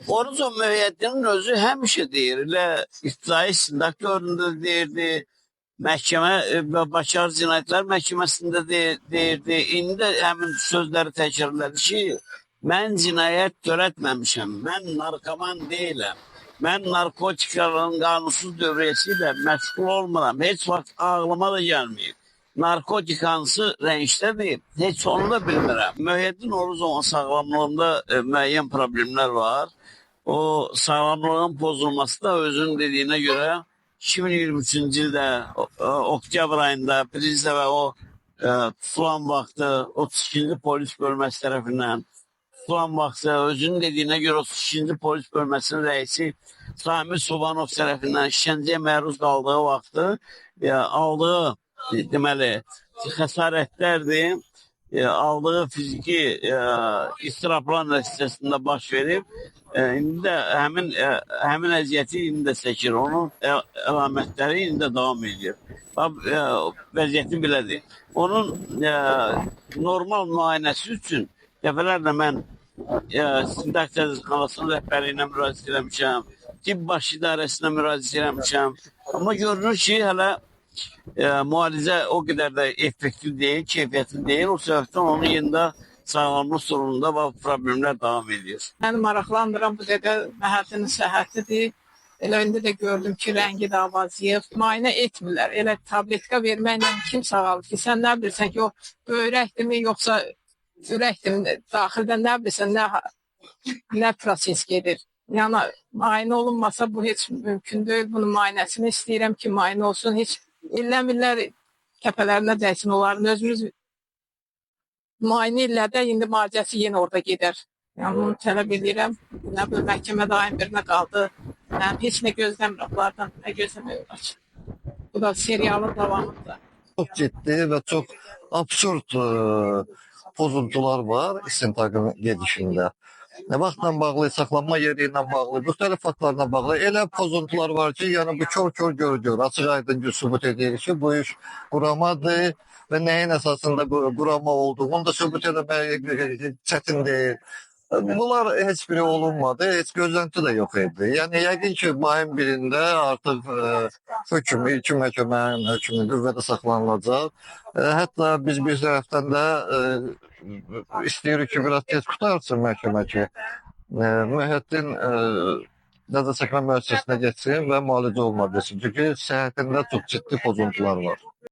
Oruzon müeyyidinin özü həmişə deyir, elə İbtidai istintaq dövründə deyirdi, məhkəmə və Bakı Ağır Cinayətlər Məhkəməsində deyirdi. İndi də həmin sözləri təkrarladı ki, mən cinayət törətməmişəm, mən narkoman deyiləm. Mən narkotiklərin qanunsuz dövriyyəsi ilə məşğul olmuram. Heç vaxt ağlıma da gəlməyib. Narkotik hansı rəngdədir, heç onu da bilmirəm. Müeyyidin Oruzon sağlamlığında müəyyən problemlər var. O sağlamlığın pozulması da özünün dediyinə görə 2023-cü ildə oktyabr ayında Prizdə və o tutulan vaxtı 32-ci polis bölməsi tərəfindən tutulan vaxtı özünün dediyinə görə 32-ci polis bölməsinin rəisi Sami Subanov tərəfindən işgəncəyə məruz qaldığı vaxtı aldığı deməli xəsarətlərdir. Aldığı fiziki istiraplar nəticəsində baş verib. İndi də həmin əziyyəti indi də çəkir. Onun əlamətləri indi də davam edir. Vəziyyəti belədir. Onun normal müayinəsi üçün dəfələrlə mən İstintaq Cəzaxanasının rəhbərliyinə müraciət eləmişəm. Tibb baş idarəsinə müraciət eləmişəm. Amma görünür ki, hələ müalicə o qədər də effektiv deyil, keyfiyyətli deyil. O səbəbdən onun yerində sağlamlıq sorununda və problemlər davam edir. Məni maraqlandıran bu qədər məhəllinin səhhətidir. Elə indi də gördüm ki, rəngi də avazıyıb. Müayinə etmirlər. Elə tabletka verməklə kim sağalır ki, sən nə bilirsən ki, o böyrəkdirmi, yoxsa ürəkdirmi, daxildə nə bilirsən, nə proses gedir. Yəni, müayinə olunmasa bu heç mümkün deyil. Bunun müayinəsini istəyirəm ki, müayinə olsun. Heç illər təpələrinə dəysin onların. Özümüz müayinə illərdə indi müalicəsi yenə orada gedər. Yəni, bunu tələb edirəm. Nə bilim, məhkəmə daim birinə qaldı. Yəni, heç nə gözləmir onlardan, nə gözləmir. Bu da serialın davamıdır. Çok ciddi ve çok absürt pozuntular var istintaqın gedişində. Nə vaxtla bağlı, saxlanma yeri ilə bağlı, müxtəlif faktlarla bağlı elə pozuntular var ki, yəni bu kör görünür. Açıq aydın sübut edir ki, bu iş quramadır və nəyin əsasında qurama olduğunu da sübut etmək çətin deyil. Bunlar heç biri olunmadı, heç gözləntü də yox idi. Yəni yəqin ki, mayın 1-də artıq hökm, ilkin məhkəmənin hökmü qüvvədə saxlanılacaq. Hətta biz bir tərəfdən də istəyirik ki, biraz tez qutarsın məhkəmə ki, Müeyyidin cəza çəkmə müəssisəsinə getsin və müalicə oluna bilsin. Çünki səhhətində çox ciddi pozuntular var.